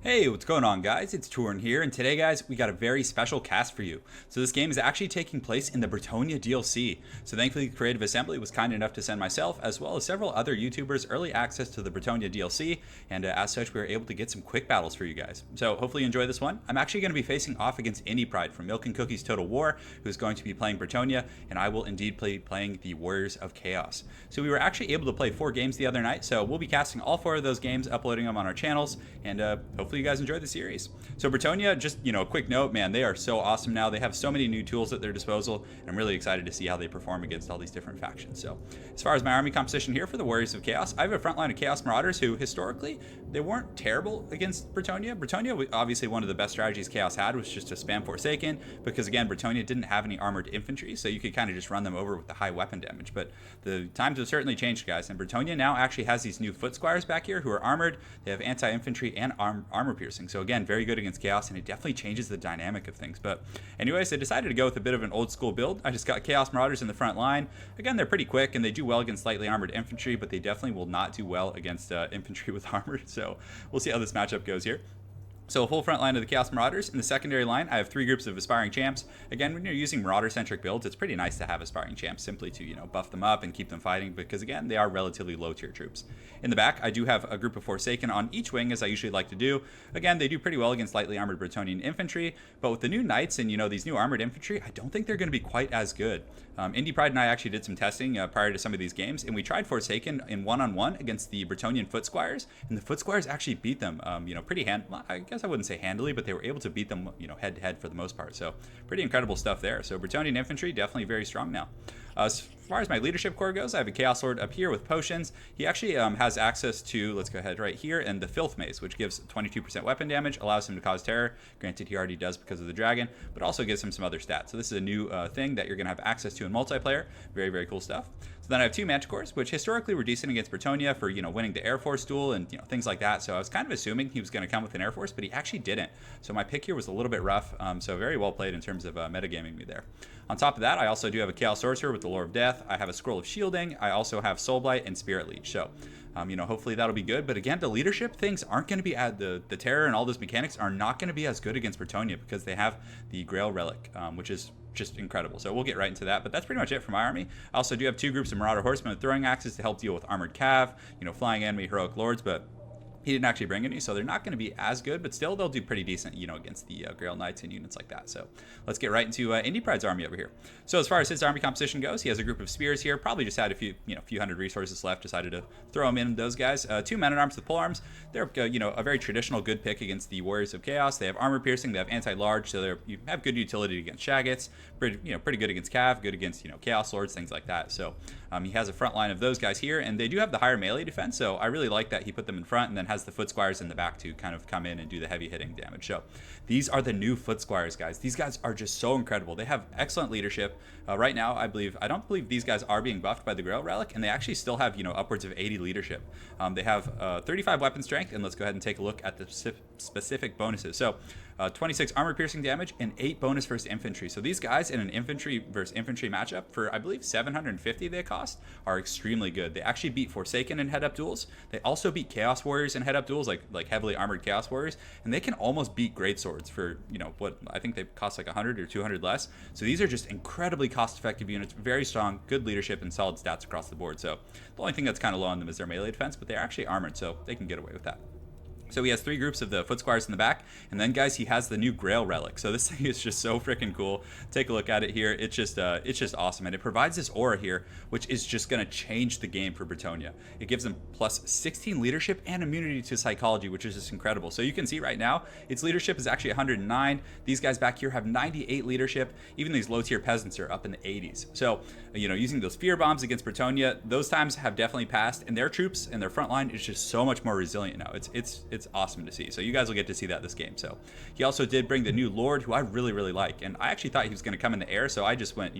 Hey, what's going on, guys? It's Turin here, and today, guys, we got a very special cast for you. So this game is actually taking place in the Bretonnia DLC. So thankfully, Creative Assembly was kind enough to send myself, as well as several other YouTubers, early access to the Bretonnia DLC, and as such, we were able to get some quick battles for you guys. So hopefully you enjoy this one. I'm actually going to be facing off against Indypride from Milk and Cookies Total War, who's going to be playing Bretonnia, and I will indeed be playing the Warriors of Chaos. So we were actually able to play 4 games the other night, so we'll be casting all 4 of those games, uploading them on our channels, and hopefully you guys enjoy the series. So Bretonnia, just a quick note, man, they are so awesome now. They have so many new tools at their disposal, and I'm really excited to see how they perform against all these different factions. So as far as my army composition here for the Warriors of Chaos, I have a front line of Chaos Marauders who historically they weren't terrible against Bretonnia. Bretonnia, obviously one of the best strategies Chaos had was just to spam Forsaken, because again, Bretonnia didn't have any armored infantry, so you could kind of just run them over with the high weapon damage. But the times have certainly changed, guys, and Bretonnia now actually has these new foot squires back here who are armored. They have anti-infantry and armor piercing. So again, very good against Chaos, and it definitely changes the dynamic of things. But anyways, I decided to go with a bit of an old school build. I just got Chaos Marauders in the front line. Again, they're pretty quick, and they do well against slightly armored infantry, but they definitely will not do well against infantry with armor. So we'll see how this matchup goes here. So a full front line of the Chaos Marauders. In the secondary line, I have 3 groups of Aspiring Champs. Again, when you're using Marauder-centric builds, it's pretty nice to have Aspiring Champs simply to, buff them up and keep them fighting, because again, they are relatively low-tier troops. In the back, I do have a group of Forsaken on each wing, as I usually like to do. Again, they do pretty well against lightly armored Bretonnian infantry, but with the new Knights and, these new armored infantry, I don't think they're going to be quite as good. Indypride and I actually did some testing prior to some of these games, and we tried Forsaken in one-on-one against the Bretonnian Foot Squires, and the Foot Squires actually beat them, pretty I guess I wouldn't say handily, but they were able to beat them, head-to-head for the most part. So pretty incredible stuff there. So Bretonnian infantry definitely very strong now. As far as my leadership core goes, I have a Chaos Lord up here with potions. He actually has access to, let's go ahead right here, and the Filth Mace, which gives 22% weapon damage, allows him to cause terror. Granted, he already does because of the dragon, but also gives him some other stats. So this is a new thing that you're going to have access to in multiplayer. Very, very cool stuff. So then I have 2 Manticores, which historically were decent against Bretonnia for, winning the Air Force duel and, things like that. So I was kind of assuming he was going to come with an Air Force, but he actually didn't. So my pick here was a little bit rough. So very well played in terms of metagaming me there. On top of that, I also do have a Chaos Sorcerer with the Lore of Death. I have a Scroll of Shielding. I also have Soul Blight and Spirit Leech. So, hopefully that'll be good. But again, the leadership things aren't going to be the terror and all those mechanics are not going to be as good against Bretonnia, because they have the Grail Relic, which is just incredible. So we'll get right into that, but that's pretty much it for my army. I also do have 2 groups of Marauder Horsemen with throwing axes to help deal with armored cav, flying enemy heroic lords, but he didn't actually bring any, so they're not going to be as good, but still they'll do pretty decent, against the Grail Knights and units like that. So let's get right into Indypride's army over here. So as far as his army composition goes, he has a group of spears here. Probably just had a few hundred resources left. Decided to throw them in those guys. 2 men-at-arms with polearms. They're a very traditional good pick against the Warriors of Chaos. They have armor piercing. They have anti-large, so you have good utility against Shaggots. Pretty good against Cav. Good against Chaos Lords, things like that. So he has a front line of those guys here, and they do have the higher melee defense. So I really like that he put them in front, and then has the Foot Squires in the back to kind of come in and do the heavy hitting damage. So these are the new Foot Squires, guys. These guys are just so incredible. They have excellent leadership. Right now, I don't believe these guys are being buffed by the Grail Relic, and they actually still have upwards of 80 leadership. They have 35 weapon strength, and let's go ahead and take a look at the specific bonuses. So 26 armor piercing damage and 8 bonus versus infantry. So these guys in an infantry versus infantry matchup for, I believe, 750 they cost, are extremely good. They actually beat Forsaken in head-up duels. They also beat Chaos Warriors in head-up duels, like heavily armored Chaos Warriors, and they can almost beat Great Swords for, what I think they cost like 100 or 200 less. So these are just incredibly cost-effective units, very strong, good leadership, and solid stats across the board. So the only thing that's kind of low on them is their melee defense, but they're actually armored, so they can get away with that. So he has 3 groups of the Foot Squires in the back, and then, guys, he has the new Grail Relic. So this thing is just so freaking cool. Take a look at it here. It's just awesome, and it provides this aura here, which is just going to change the game for Bretonnia. It gives them plus 16 leadership and immunity to psychology, which is just incredible. So you can see right now, its leadership is actually 109. These guys back here have 98 leadership. Even these low-tier peasants are up in the 80s. So, using those fear bombs against Bretonnia, those times have definitely passed, and their troops and their front line is just so much more resilient now. It's awesome to see. So you guys will get to see that this game. So he also did bring the new Lord, who I really, really like. And I actually thought he was going to come in the air, so I just went,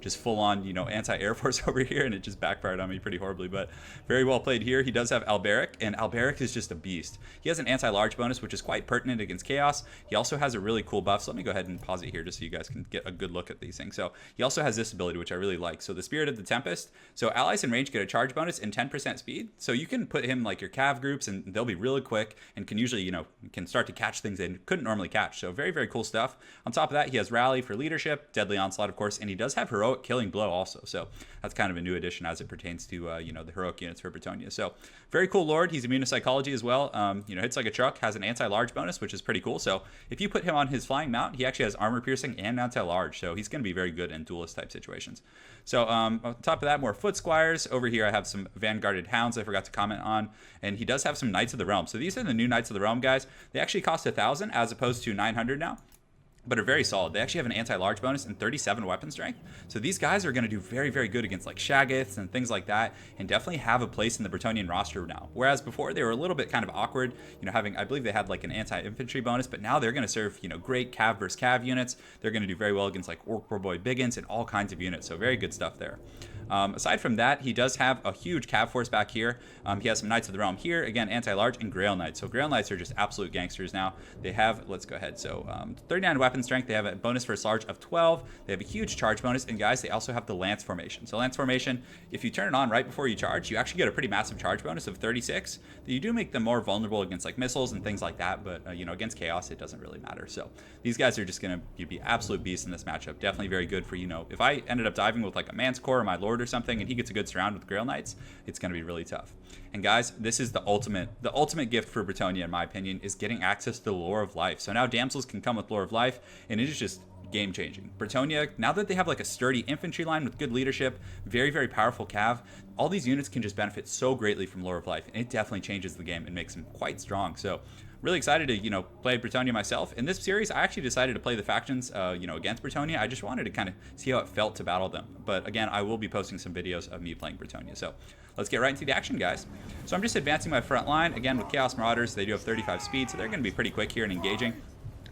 just full on, anti-Air Force over here, and it just backfired on me pretty horribly. But very well played here. He does have Alberic, and Alberic is just a beast. He has an anti-large bonus, which is quite pertinent against Chaos. He also has a really cool buff. So let me go ahead and pause it here just so you guys can get a good look at these things. So he also has this ability, which I really like. So the Spirit of the Tempest. So allies in range get a charge bonus and 10% speed. So you can put him like your Cav groups, and they'll be really quick. and can usually, can start to catch things they couldn't normally catch. So very, very cool stuff. On top of that, he has Rally for leadership, Deadly Onslaught, of course, and he does have Heroic Killing Blow also. So that's kind of a new addition as it pertains to, the heroic units for Bretonnia. So very cool Lord. He's immune to Psychology as well. Hits like a truck, has an anti-large bonus, which is pretty cool. So if you put him on his flying mount, he actually has armor piercing and anti-large. So he's going to be very good in duelist type situations. So on top of that, more Foot Squires. Over here, I have some Vanguarded Hounds I forgot to comment on. And he does have some Knights of the Realm. So these are the new Knights of the Realm, guys. They actually cost 1,000 as opposed to 900 now, but are very solid. They actually have an anti-large bonus and 37 weapon strength. So these guys are going to do very, very good against like Shaggoths and things like that, and definitely have a place in the Bretonnian roster now. Whereas before they were a little bit kind of awkward, having, I believe they had like an anti-infantry bonus, but now they're going to serve, great Cav versus Cav units. They're going to do very well against like Orc Boy Biggins and all kinds of units. So very good stuff there. Aside from that, he does have a huge Cav force back here. He has some Knights of the Realm here. Again, anti-large and Grail Knights. So Grail Knights are just absolute gangsters now. They have, let's go ahead. So 39 weapon strength. They have a bonus for large of 12. They have a huge charge bonus. And guys, they also have the Lance formation. So Lance formation, if you turn it on right before you charge, you actually get a pretty massive charge bonus of 36. You do make them more vulnerable against like missiles and things like that. But, against Chaos, it doesn't really matter. So these guys are just going to be absolute beasts in this matchup. Definitely very good for, if I ended up diving with like a Manticore or my Lord or something, and he gets a good surround with Grail Knights, it's going to be really tough. And guys, this is the ultimate gift for Bretonnia, in my opinion, is getting access to the Lore of Life. So now Damsels can come with Lore of Life, and it is just game changing. Bretonnia, now that they have like a sturdy infantry line with good leadership, very, very powerful Cav, all these units can just benefit so greatly from Lore of Life, and it definitely changes the game and makes them quite strong. So really excited to, play Bretonnia myself. In this series, I actually decided to play the factions, against Bretonnia. I just wanted to kind of see how it felt to battle them. But again, I will be posting some videos of me playing Bretonnia. So let's get right into the action, guys. So I'm just advancing my front line. Again, with Chaos Marauders, they do have 35 speed, so they're going to be pretty quick here and engaging.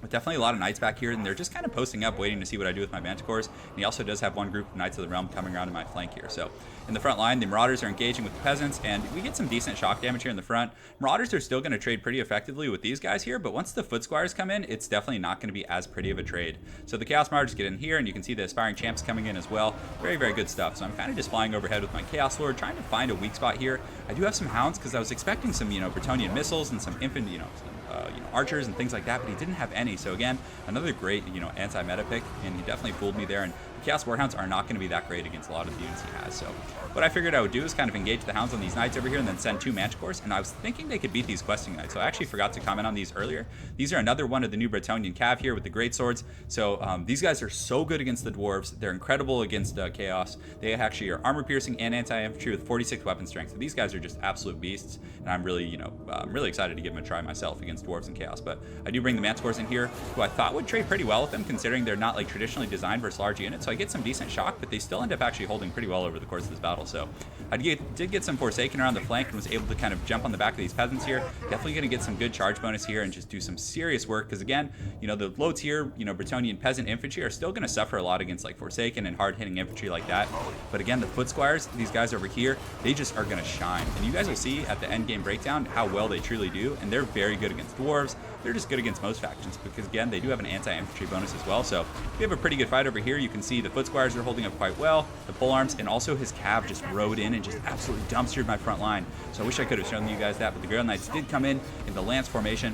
But definitely a lot of Knights back here, and they're just kind of posting up, waiting to see what I do with my Manticores. And he also does have one group of Knights of the Realm coming around in my flank here. So in the front line, the Marauders are engaging with the Peasants, and we get some decent shock damage here in the front. Marauders are still going to trade pretty effectively with these guys here, but once the Foot Squires come in, it's definitely not going to be as pretty of a trade. So the Chaos Marauders get in here, and you can see the Aspiring Champs coming in as well. Very, very good stuff. So I'm kind of just flying overhead with my Chaos Lord, trying to find a weak spot here. I do have some Hounds because I was expecting some, Bretonnian missiles and some infant, archers and things like that, but he didn't have any. So again, another great, anti-meta pick, and he definitely fooled me there. And the Chaos Warhounds are not going to be that great against a lot of the units he has. So what I figured I would do is kind of engage the Hounds on these Knights over here and then send 2 Manticores, and I was thinking they could beat these Questing Knights. So I actually forgot to comment on these earlier. These are another one of the new Bretonnian Cav here with the Great Swords. So these guys are so good against the Dwarves. They're incredible against Chaos. They actually are armor piercing and anti-infantry with 46 weapon strength. So these guys are just absolute beasts, and I'm really, I'm really excited to give them a try myself against Dwarves and Chaos. But I do bring the Manticores in here, who I thought would trade pretty well with them, considering they're not like traditionally designed versus large units. So I get some decent shock, but they still end up actually holding pretty well over the course of this battle. So I did get some Forsaken around the flank and was able to kind of jump on the back of these Peasants here. Definitely going to get some good charge bonus here and just do some serious work, because again, the low tier, Bretonnian Peasant infantry are still going to suffer a lot against like Forsaken and hard hitting infantry like that. But again, the Foot Squires, these guys over here, they just are going to shine. And you guys will see at the end game breakdown how well they truly do. And they're very good against Dwarves. They're just good against most factions, because again, they do have an anti-infantry bonus as well. So we have a pretty good fight over here. You can see the Foot Squires are holding up quite well, the polearms, and also his Cav just rode in and just absolutely dumpstered my front line. So I wish I could have shown you guys that, but the Grail Knights did come in the Lance formation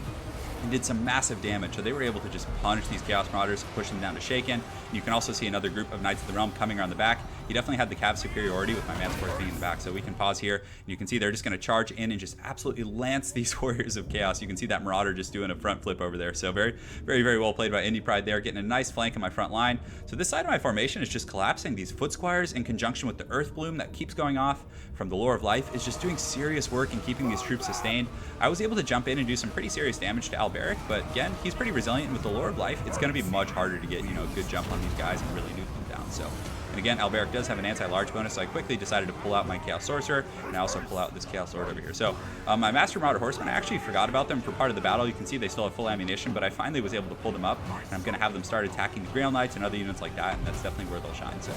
and did some massive damage. So they were able to just punish these Chaos Marauders, push them down to Shaken. You can also see another group of Knights of the Realm coming around the back. He definitely had the Cav superiority with my Manticore being in the back. So we can pause here, and you can see they're just going to charge in and just absolutely lance these Warriors of Chaos. You can see that Marauder just doing a front flip over there. So very, very, very well played by Indypride there, getting a nice flank in my front line. So this side of my formation is just collapsing. These Foot Squires in conjunction with the Earth Bloom that keeps going off from the Lore of Life is just doing serious work in keeping these troops sustained. I was able to jump in and do some pretty serious damage to Alberic, but again, he's pretty resilient. With the Lore of Life, it's going to be much harder to get, a good jump on these guys and really nuke them down. So, and again, Alberic does have an anti-large bonus, so I quickly decided to pull out my Chaos Sorcerer, and I also pull out this Chaos Sword over here. So my Master Marauder Horsemen, I actually forgot about them for part of the battle. You can see they still have full ammunition, but I finally was able to pull them up, and I'm going to have them start attacking the Grail Knights and other units like that, and that's definitely where they'll shine. So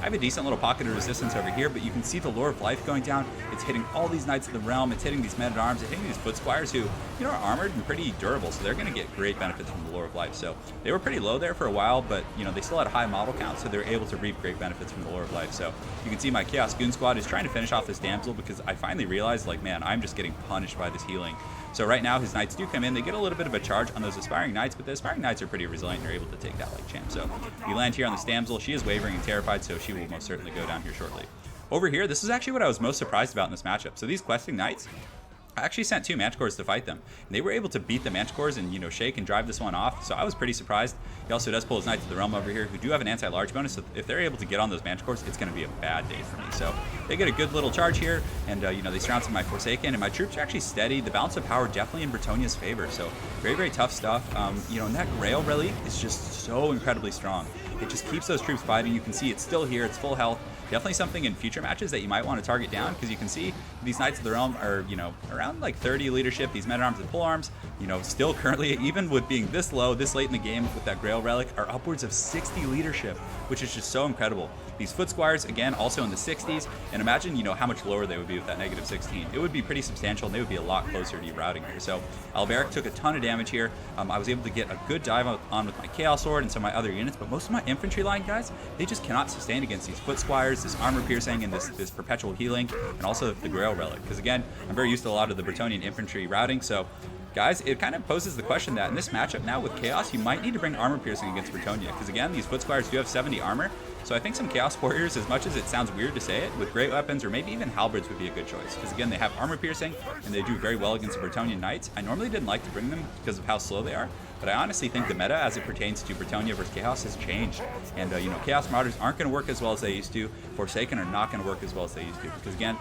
I have a decent little pocket of resistance over here, but you can see the Lore of Life going down. It's hitting all these Knights of the Realm, it's hitting these Men-at-Arms, it's hitting these Foot Squires who, are armored and pretty durable, so they're going to get great benefits from the Lore of Life. So they were pretty low there for a while, but, they still had a high model count, so they're able to reap great benefits from the Lore of Life. So you can see my Chaos Goon Squad is trying to finish off this Damsel, because I finally realized, like, man, I'm just getting punished by this healing. So right now his knights do come in. They get a little bit of a charge on those aspiring knights, but the aspiring knights are pretty resilient. They're able to take that like champ. So we land here on the Stamsel. She is wavering and terrified, so she will most certainly go down here shortly. Over here, this is actually what I was most surprised about in this matchup. So these questing knights, I actually sent 2 Manticores to fight them, and they were able to beat the Manticores and, you know, shake and drive this one off, so I was pretty surprised. He also does pull his Knights of the Realm over here, who do have an anti-large bonus, so if they're able to get on those Manticores, it's going to be a bad day for me. So they get a good little charge here, and, you know, they surround some of my Forsaken, and my troops are actually steady. The balance of power definitely in Bretonnia's favor, so very, very tough stuff. You know, and that Grail Relic is just so incredibly strong. It just keeps those troops fighting. You can see it's still here, it's full health. Definitely something in future matches that you might want to target down, because you can see these Knights of the Realm are, you know, around like 30 leadership. These men-at-arms and polearms, you know, still currently, even with being this low, this late in the game with that Grail Relic, are upwards of 60 leadership, which is just so incredible. These Foot Squires, again, also in the 60s, and imagine, you know, how much lower they would be with that negative 16. It would be pretty substantial, and they would be a lot closer to you routing here. So Alberic took a ton of damage here. I was able to get a good dive on with my Chaos Sword and some of my other units, but most of my infantry line guys, they just cannot sustain against these Foot Squires, this armor piercing, and this perpetual healing, and also the Grail Relic. Because again, I'm very used to a lot of the Bretonnian infantry routing, so guys, it kind of poses the question that in this matchup now with Chaos, you might need to bring armor piercing against Bretonnia, because again, these Foot Squires do have 70 armor, so I think some Chaos Warriors, as much as it sounds weird to say it, with great weapons or maybe even halberds would be a good choice, because again, they have armor piercing, and they do very well against the Bretonnian Knights. I normally didn't like to bring them because of how slow they are, but I honestly think the meta as it pertains to Bretonnia versus Chaos has changed, and you know, Chaos Marauders aren't going to work as well as they used to, Forsaken are not going to work as well as they used to, because again,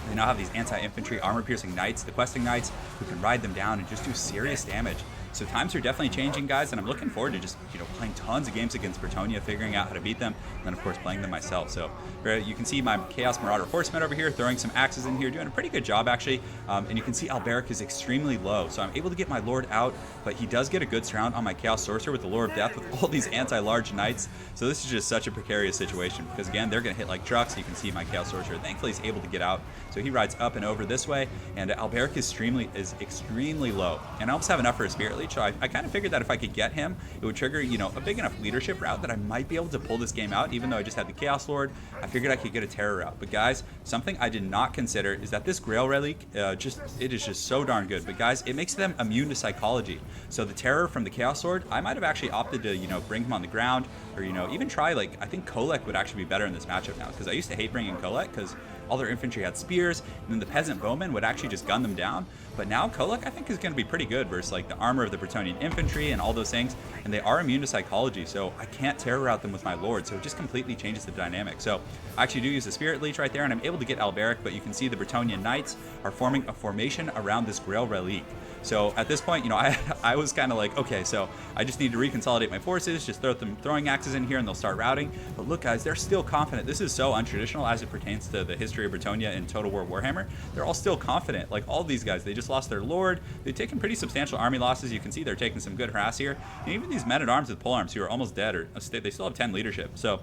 they now have these anti-infantry, armor-piercing knights, the questing knights, who can ride them down and just do serious damage. So times are definitely changing, guys, and I'm looking forward to just, you know, playing tons of games against Bretonnia, figuring out how to beat them, and then, of course, playing them myself. So you can see my Chaos Marauder Horsemen over here, throwing some axes in here, doing a pretty good job, actually. And you can see Alberic is extremely low, so I'm able to get my Lord out, but he does get a good surround on my Chaos Sorcerer with the Lure of Death with all these anti-large knights. So this is just such a precarious situation, because, again, they're going to hit like trucks. You can see my Chaos Sorcerer, thankfully, is able to get out. So he rides up and over this way, and Alberic is extremely low. And I almost have enough for a Spirit Leech, so I kind of figured that if I could get him, it would trigger, you know, a big enough leadership route that I might be able to pull this game out, even though I just had the Chaos Lord. I figured I could get a Terror route. But guys, something I did not consider is that this Grail Relic, it is just so darn good. But guys, it makes them immune to psychology. So the Terror from the Chaos Sword, I might have actually opted to, you know, bring him on the ground, or, you know, even try, like, I think Kolek would actually be better in this matchup now, because I used to hate bringing Kolek, because all their infantry had spears, and then the peasant bowmen would actually just gun them down. But now Kolek, I think, is going to be pretty good versus like the armor of the Bretonnian infantry and all those things, and they are immune to psychology, so I can't terror out them with my Lord, so it just completely changes the dynamic. So I actually do use the Spirit Leech right there, and I'm able to get Alberic, but you can see the Bretonnian Knights are forming a formation around this Grail Relic. So at this point, you know, I was kind of like, okay, so I just need to reconsolidate my forces, just throw them throwing axes in here, and they'll start routing. But look, guys, they're still confident. This is so untraditional as it pertains to the history of Bretonnia in Total War Warhammer. They're all still confident. Like all these guys, they just lost their Lord. They've taken pretty substantial army losses. You can see they're taking some good harass here. And even these men-at-arms with polearms who are almost dead, or they still have 10 leadership. So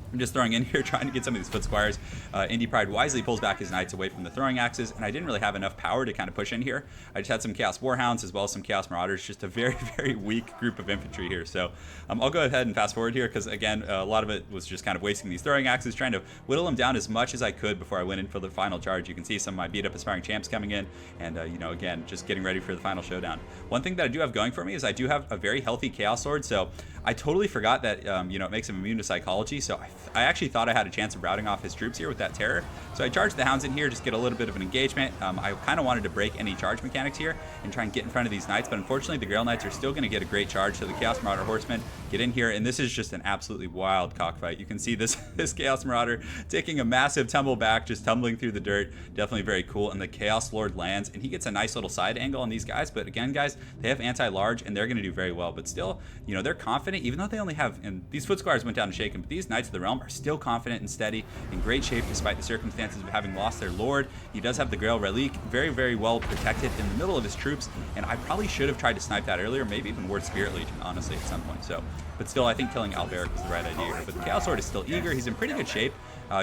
I'm just throwing in here, trying to get some of these Foot Squires. Indypride wisely pulls back his Knights away from the throwing axes, and I didn't really have enough power to kind of push in here. I just had some Chaos Warhounds as well as some Chaos Marauders, just a very, very weak group of infantry here. So I'll go ahead and fast forward here, because again, a lot of it was just kind of wasting these throwing axes, trying to whittle them down as much as I could before I went in for the final charge. You can see some of my beat up aspiring champs coming in, and you know, again, just getting ready for the final showdown. One thing that I do have going for me is I do have a very healthy Chaos Sword, so I totally forgot that you know, it makes him immune to psychology. So I actually thought I had a chance of routing off his troops here with that Terror. So I charged the Hounds in here, just get a little bit of an engagement. I kind of wanted to break any charge mechanics here and try and get in front of these Knights, but unfortunately the Grail Knights are still going to get a great charge. So the Chaos Marauder Horsemen get in here, and this is just an absolutely wild cockfight. You can see this Chaos Marauder taking a massive tumble back, just tumbling through the dirt. Definitely very cool. And the Chaos Lord lands, and he gets a nice little side angle on these guys. But again, guys, they have anti-large, and they're going to do very well. But still, you know, they're confident, even though they only have, and these Foot Squires went down and shaken, but these Knights of the Realm are still confident and steady, in great shape despite the circumstances of having lost their Lord. He does have the Grail Relic, very, very well protected in the middle of his troops, and I probably should have tried to snipe that earlier, maybe even worth Spirit Legion, honestly, at some point. So, but still, I think killing Alberic was the right idea here. But the Chaos Lord is still eager. He's in pretty good shape.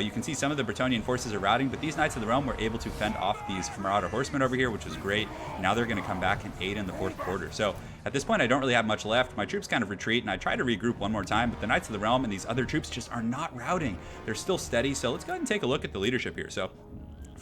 You can see some of the Bretonnian forces are routing, but these Knights of the Realm were able to fend off these Marauder Horsemen over here, which was great. Now they're going to come back and aid in the fourth quarter. So at this point, I don't really have much left. My troops kind of retreat, and I try to regroup one more time, but the Knights of the Realm and these other troops just are not routing. They're still steady. So let's go ahead and take a look at the leadership here. So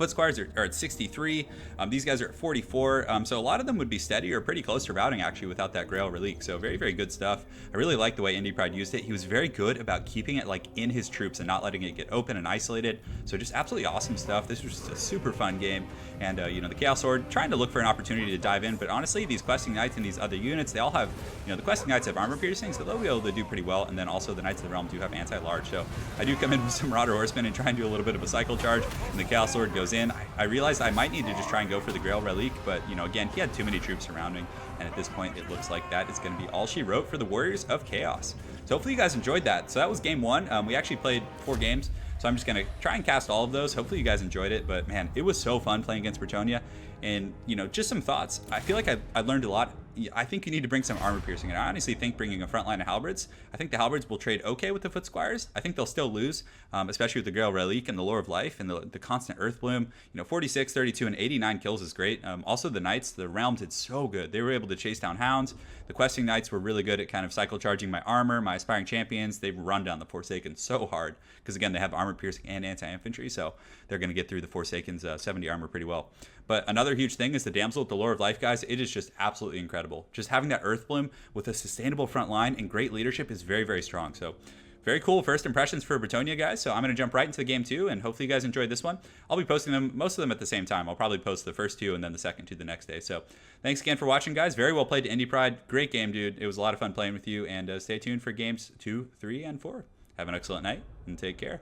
Foot Squires are at 63. These guys are at 44. So a lot of them would be steady or pretty close to routing actually without that Grail Relique. So very, very good stuff. I really like the way Indypride used it. He was very good about keeping it like in his troops and not letting it get open and isolated. So just absolutely awesome stuff. This was just a super fun game. And, you know, the Chaos Sword, trying to look for an opportunity to dive in. But honestly, these Questing Knights and these other units, they all have, you know, the Questing Knights have armor piercing, so they'll be able to do pretty well. And then also the Knights of the Realm do have anti-large. So I do come in with some Marauder Horsemen and try and do a little bit of a cycle charge. And the Chaos Sword goes in. I realized I might need to just try and go for the Grail Relique, but, you know, again, he had too many troops surrounding, and at this point, it looks like that is going to be all she wrote for the Warriors of Chaos. So hopefully you guys enjoyed that. So that was game one. We actually played 4 games, so I'm just going to try and cast all of those. Hopefully you guys enjoyed it, but man, it was so fun playing against Bretonnia. And, you know, just some thoughts. I feel like I learned a lot. I think you need to bring some armor piercing, and I honestly think bringing a front line of halberds, I think the halberds will trade okay with the Foot Squires. I think they'll still lose, especially with the Grail Relique and the Lore of Life and the constant Earth Bloom. You know, 46, 32, and 89 kills is great. Also the Knights, the Realms did so good. They were able to chase down Hounds. The Questing Knights were really good at kind of cycle charging my armor, my Aspiring Champions. They've run down the Forsaken so hard because, again, they have armor piercing and anti-infantry, so they're going to get through the Forsaken's 70 armor pretty well. But another huge thing is the Damsel with the Lore of Life, guys. It is just absolutely incredible. Just having that Earth Bloom with a sustainable front line and great leadership is very, very strong. So very cool first impressions for Bretonnia, guys. So I'm going to jump right into the game 2, and hopefully you guys enjoyed this one. I'll be posting them, most of them at the same time. I'll probably post the first 2 and then the second 2 the next day. So thanks again for watching, guys. Very well played to Indypride. Great game, dude. It was a lot of fun playing with you, and stay tuned for games 2, 3, and 4. Have an excellent night, and take care.